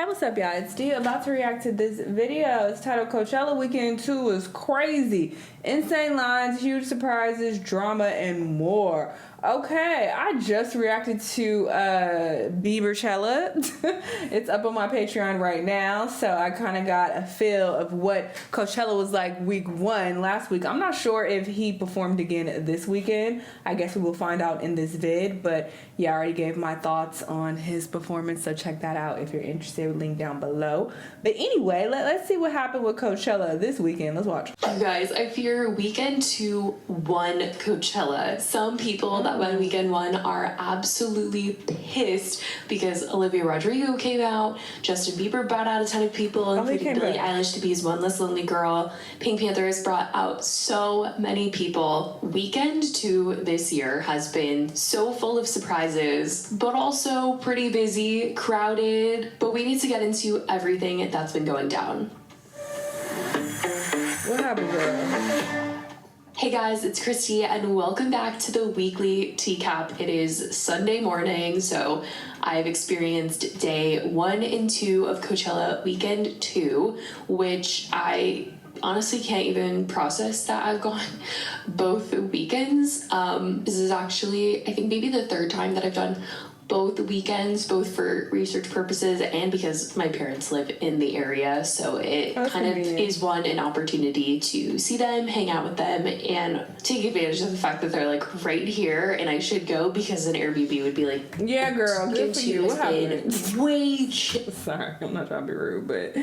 Hey, what's up, y'all? It's Dee, about to react to this video. It's titled Coachella Weekend 2 is crazy. Insane lines, huge surprises, drama, and more. Okay, I just reacted to Bieberchella. It's up on my Patreon right now, so I kind of got a feel of what Coachella was like week 1 last week. I'm not sure if he performed again this weekend. I guess we will find out in this vid, but yeah, I already gave my thoughts on his performance, so check that out if you're interested. Link down below. But anyway, let's see what happened with Coachella this weekend. Let's watch. You guys, I fear weekend 2 won Coachella. Some people that went weekend 1 are absolutely pissed because Olivia Rodrigo came out, Justin Bieber brought out a ton of people, including Billie Eilish to be his One Less Lonely Girl. Pink Panthers brought out so many people. Weekend 2 this year has been so full of surprises, but also pretty busy, crowded, but we need to get into everything that's been going down. What happened, girl? Hey guys, it's Christy and welcome back to the weekly TCAP. It is Sunday morning, so I've experienced day 1 and 2 of Coachella Weekend 2, which I honestly can't even process that I've gone both weekends. This is actually, I think, maybe the 3rd time that I've done both weekends, both for research purposes and because my parents live in the area, so it kind of is an opportunity to see them, hang out with them, and take advantage of the fact that they're like right here and I should go because an Airbnb would be like, yeah girl, good for you. What happened? Sorry, I'm not trying to be rude, but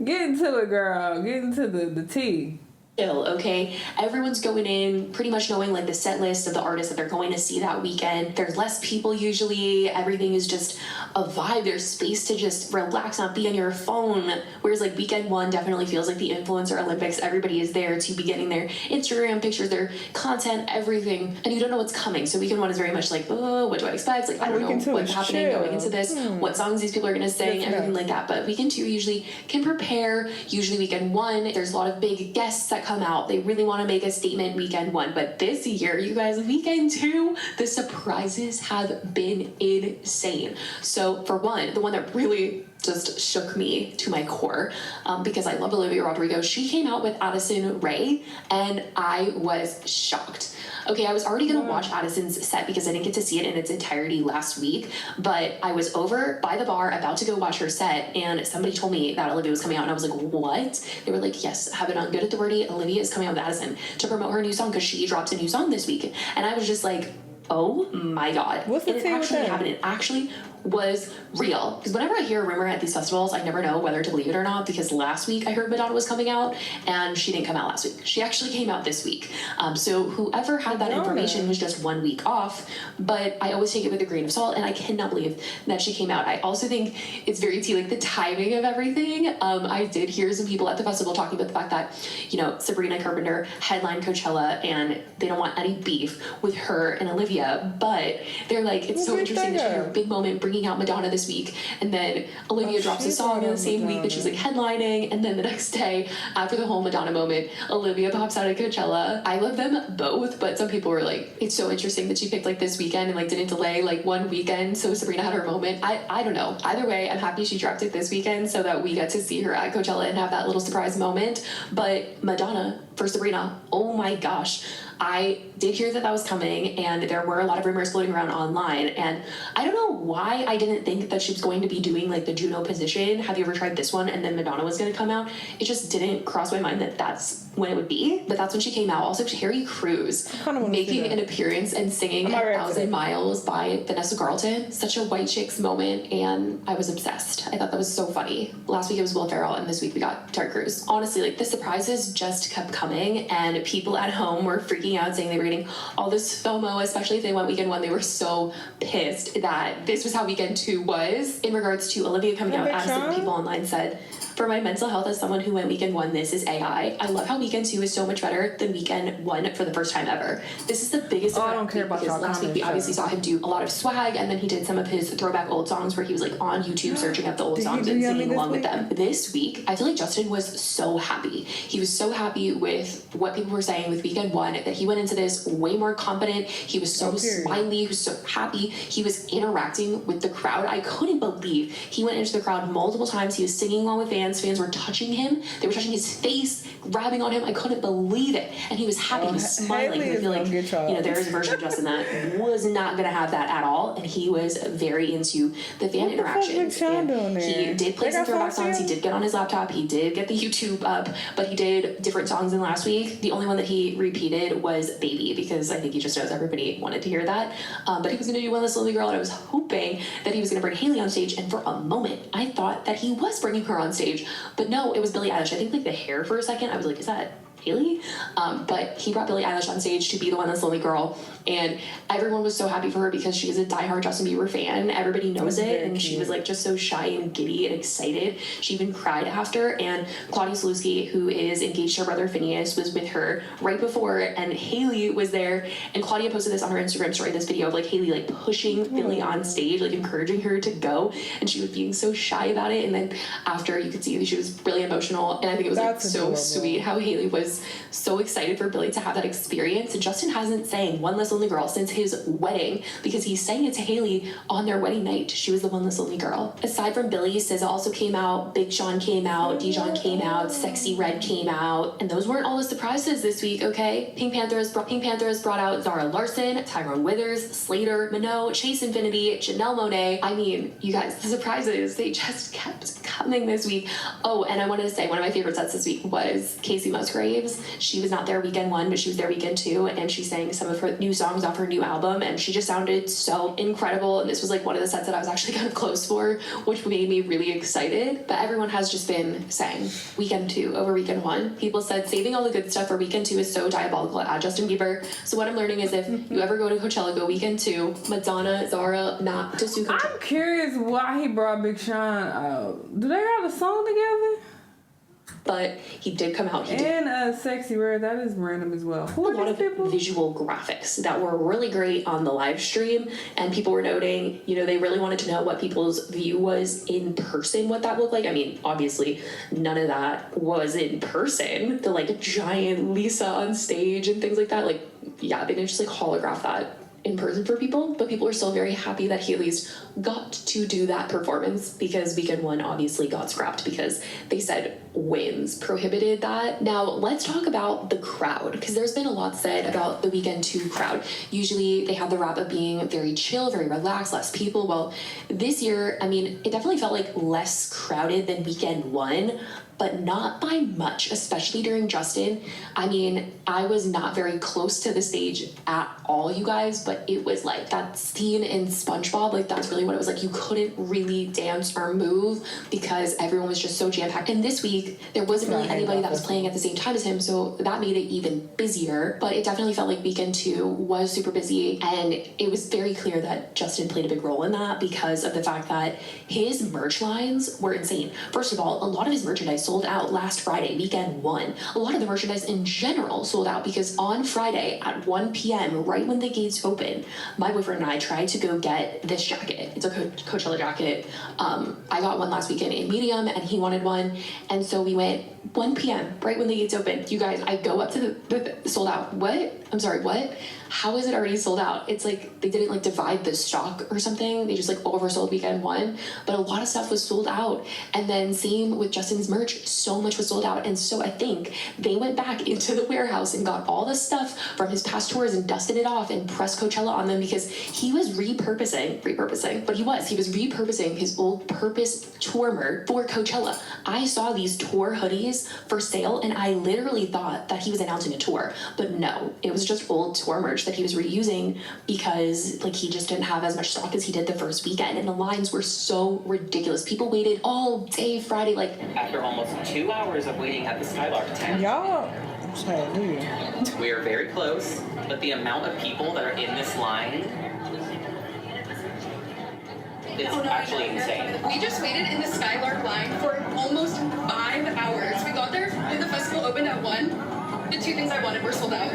get into it, girl. Get into the tea. Okay, everyone's going in pretty much knowing like the set list of the artists that they're going to see that weekend. There's less people usually. Everything is just a vibe. There's space to just relax, not be on your phone. Whereas like weekend 1 definitely feels like the influencer Olympics. Everybody is there to be getting their Instagram pictures, their content, everything, and you don't know what's coming. So weekend 1 is very much like, oh, what do I expect? Like, I don't know what's happening going into this, what songs these people are gonna sing, everything like that. But weekend 2 usually can prepare. Usually weekend 1, there's a lot of big guests that come out. They really want to make a statement weekend 1, but this year, you guys, weekend 2, the surprises have been insane. So for one, the one that really just shook me to my core, because I love Olivia Rodrigo, she came out with Addison Rae and I was shocked. Okay, I was already gonna watch Addison's set because I didn't get to see it in its entirety last week, but I was over by the bar about to go watch her set and somebody told me that Olivia was coming out and I was like, what? They were like, yes, have it on Good at the Wordy, Olivia is coming out with Addison to promote her new song because she dropped a new song this week. And I was just like, oh my god. What's the tea with that? It actually was real. Because whenever I hear a rumor at these festivals, I never know whether to believe it or not, because last week I heard Madonna was coming out and she didn't come out last week. She actually came out this week. So whoever had that information was just 1 week off, but I always take it with a grain of salt and I cannot believe that she came out. I also think it's very tea, like the timing of everything. I did hear some people at the festival talking about the fact that, you know, Sabrina Carpenter headlined Coachella and they don't want any beef with her and Olivia, but they're like, it's so interesting that she had her big moment bringing out Madonna this week, and then Olivia drops a song in the same week that she's like headlining, and then the next day after the whole Madonna moment, Olivia pops out at Coachella. I love them both, but some people were like, it's so interesting that she picked like this weekend and like didn't delay like 1 weekend so Sabrina had her moment. I don't know. Either way, I'm happy she dropped it this weekend so that we get to see her at Coachella and have that little surprise moment. But Madonna for Sabrina, oh my gosh, I did hear that was coming and there were a lot of rumors floating around online, and I don't know why I didn't think that she was going to be doing like the Juno position, have you ever tried this one, and then Madonna was going to come out. It just didn't cross my mind that that's when it would be, but that's when she came out. Also, Terry Crews making an appearance and singing 1,000 Miles by Vanessa Carlton, such a white chicks moment, and I was obsessed. I thought that was so funny. Last week it was Will Ferrell and this week we got Terry Crews. Honestly, like the surprises just kept coming and people at home were freaking out saying they were getting all this FOMO, especially if they went weekend 1. They were so pissed that this was how weekend 2 was. In regards to Olivia coming out, as some people online said, for my mental health as someone who went weekend 1, this is AI. I love how weekend 2 is so much better than weekend 1 for the first time ever. This is the biggest I don't care about because last week we obviously saw him do a lot of swag, and then he did some of his throwback old songs where he was like on YouTube searching up the old songs and singing along with them. This week, I feel like Justin was so happy. He was so happy with with what people were saying with weekend one, that he went into this way more confident. He was so smiley, he was so happy. He was interacting with the crowd. I couldn't believe he went into the crowd multiple times. He was singing along with fans. Fans were touching him. They were touching his face, grabbing on him. I couldn't believe it. And he was happy. He was smiling. I feel like, there's a version of Justin that was not going to have that at all. And he was very into the fan interaction. He did play some throwback songs. He did get on his laptop. He did get the YouTube up, but he did different songs than last week. The only one that he repeated was Baby, because I think he just knows everybody wanted to hear that. But he was going to do One Less Lonely Girl, and I was hoping that he was going to bring Haley on stage. And for a moment, I thought that he was bringing her on stage, but no, it was Billie Eilish. I think like the hair for a second, I was like, is that Haley? But he brought Billie Eilish on stage to be the One Less Lonely Girl, and everyone was so happy for her because she is a diehard Justin Bieber fan. Everybody knows it, and she was like just so shy and giddy and excited. She even cried after, and Claudia Sulewski, who is engaged to her brother Phineas, was with her right before, and Haley was there, and Claudia posted this on her Instagram story, this video of like Haley like pushing Billie on stage, like encouraging her to go, and she was being so shy about it, and then after you could see that she was really emotional, and I think it was like so sweet how Haley was so excited for Billie to have that experience. And Justin hasn't sang One Less Lonely Girl since his wedding, because he sang it to Haley on their wedding night. She was the One Less Lonely Girl. Aside from Billie, SZA also came out, Big Sean came out, Dijon came out, Sexy Red came out, and those weren't all the surprises this week, okay? Pink Panthers brought out Zara Larsson, Tyrone Withers, Slater, Minot, Chase Infinity, Janelle Monáe. I mean, you guys, the surprises, they just kept coming this week. Oh, and I wanted to say one of my favorite sets this week was Casey Musgraves. She was not there weekend one, but she was there weekend two, and she sang some of her new songs off her new album, and she just sounded so incredible. And this was like one of the sets that I was actually kind of close for, which made me really excited. But everyone has just been saying weekend two over weekend one. People said saving all the good stuff for weekend two is so diabolical at Justin Bieber. So what I'm learning is if you ever go to Coachella, go weekend two. Madonna, Zara, not to sue Coachella. I'm curious why he brought Big Sean out. Do they got a song together? But he did come out. Sexy Red, that is random as well. Who a lot of visual graphics that were really great on the live stream, and people were noting, they really wanted to know what people's view was in person, what that looked like. I mean, obviously, none of that was in person. The like giant Lisa on stage and things like that. Like, yeah, they didn't just like holograph that in person for people, but people were still very happy that Haley's got to do that performance, because weekend one obviously got scrapped because they said wins prohibited that. Now let's talk about the crowd, because there's been a lot said about the weekend two crowd. Usually they have the rap of being very chill, very relaxed, less people. Well, this year, I mean, it definitely felt like less crowded than weekend one, but not by much, especially during Justin. I mean, I was not very close to the stage at all, you guys, but it was like that scene in SpongeBob, like that's really what it was like. You couldn't really dance or move because everyone was just so jam-packed. And this week, there wasn't really anybody that was playing at the same time as him, so that made it even busier. But it definitely felt like weekend two was super busy, and it was very clear that Justin played a big role in that because of the fact that his merch lines were insane. First of all, a lot of his merchandise sold out last Friday, weekend one. A lot of the merchandise in general sold out because on Friday at 1 p.m., right when the gates open, my boyfriend and I tried to go get this jacket. It's a Coachella jacket. I got one last weekend in medium and he wanted one. And so we went 1 p.m., right when the gates open. You guys, I go up to the sold out. What? I'm sorry, what? How is it already sold out? It's like they didn't like divide the stock or something. They just like oversold weekend one, but a lot of stuff was sold out. And then same with Justin's merch, so much was sold out. And so I think they went back into the warehouse and got all the stuff from his past tours and dusted it off and pressed Coachella on them, because he was repurposing, but he was repurposing his old Purpose tour merch for Coachella. I saw these tour hoodies for sale and I literally thought that he was announcing a tour, but no, it was just old tour merch that he was reusing because like he just didn't have as much stock as he did the first weekend, and the lines were so ridiculous. People waited all day Friday, like after almost 2 hours of waiting at the Skylark tent. Y'all, we are very close, but the amount of people that are in this line is actually insane. We just waited in the Skylark line for almost 5 hours. We got there when the festival opened at 1. The two things I wanted were sold out.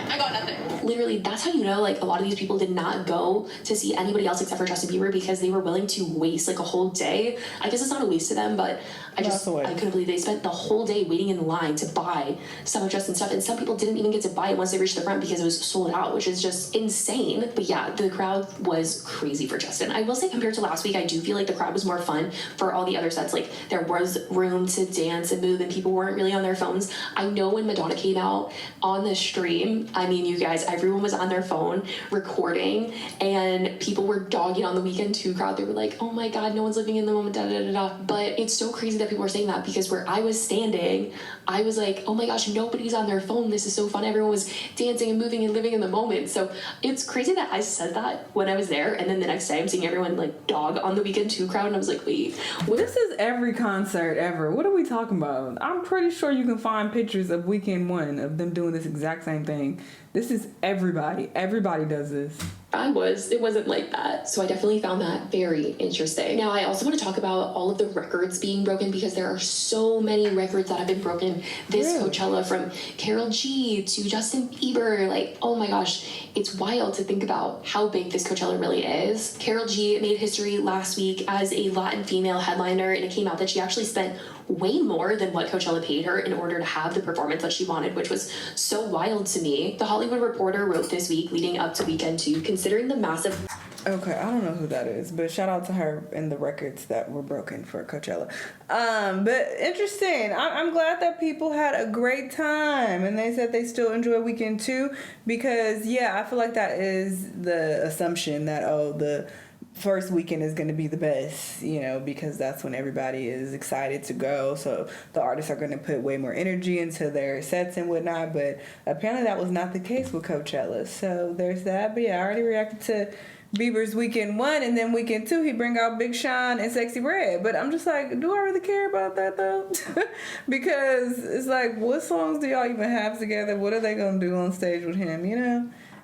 I got nothing. Literally, that's how you know, like, a lot of these people did not go to see anybody else except for Justin Bieber because they were willing to waste, like, a whole day. I guess it's not a waste to them, but I couldn't believe they spent the whole day waiting in line to buy some of Justin's stuff, and some people didn't even get to buy it once they reached the front because it was sold out, which is just insane. But yeah, the crowd was crazy for Justin. I will say, compared to last week, I do feel like the crowd was more fun for all the other sets. Like, there was room to dance and move, and people weren't really on their phones. I know when Madonna came out on the stream, I mean, you guys, everyone was on their phone recording, and people were dogging on the Weekend 2 crowd. They were like, oh my god, no one's living in the moment, da da da da. But it's so crazy that people were saying that, because where I was standing, I was like, oh my gosh, nobody's on their phone. This is so fun. Everyone was dancing and moving and living in the moment. So it's crazy that I said that when I was there, and then the next day I'm seeing everyone like dog on the Weekend 2 crowd, and I was like, wait, what? This is every concert ever. What are we talking about? I'm pretty sure you can find pictures of Weekend 1 of them doing this exact same thing. This is everybody. Everybody does this. It wasn't like that. So I definitely found that very interesting. Now, I also want to talk about all of the records being broken, because there are so many records that have been broken this Coachella, from Karol G to Justin Bieber. Like, oh my gosh, it's wild to think about how big this Coachella really is. Karol G made history last week as a Latin female headliner, and it came out that she actually spent way more than what Coachella paid her in order to have the performance that she wanted, which was so wild to me. The Hollywood Reporter wrote this week leading up to Weekend 2, considering the massive... Okay, I don't know who that is, but shout out to her and the records that were broken for Coachella. But interesting. I'm glad that people had a great time, and they said they still enjoy Weekend 2, because, yeah, I feel like that is the assumption that, the first weekend is going to be the best, because that's when everybody is excited to go. So the artists are going to put way more energy into their sets and whatnot. But apparently that was not the case with Coachella. So there's that. But yeah, I already reacted to Bieber's Weekend 1, and then Weekend 2 he bring out Big Sean and Sexy Red. But I'm just like, do I really care about that though? Because it's like, what songs do y'all even have together? What are they going to do on stage with him,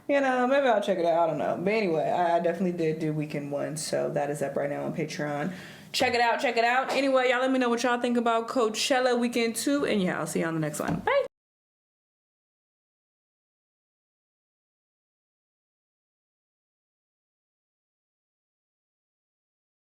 maybe I'll check it out. I don't know. But anyway, I definitely did do Weekend 1, so that is up right now on Patreon. Check it out. Anyway, y'all let me know what y'all think about Coachella Weekend 2, and yeah, I'll see you on the next one. Bye!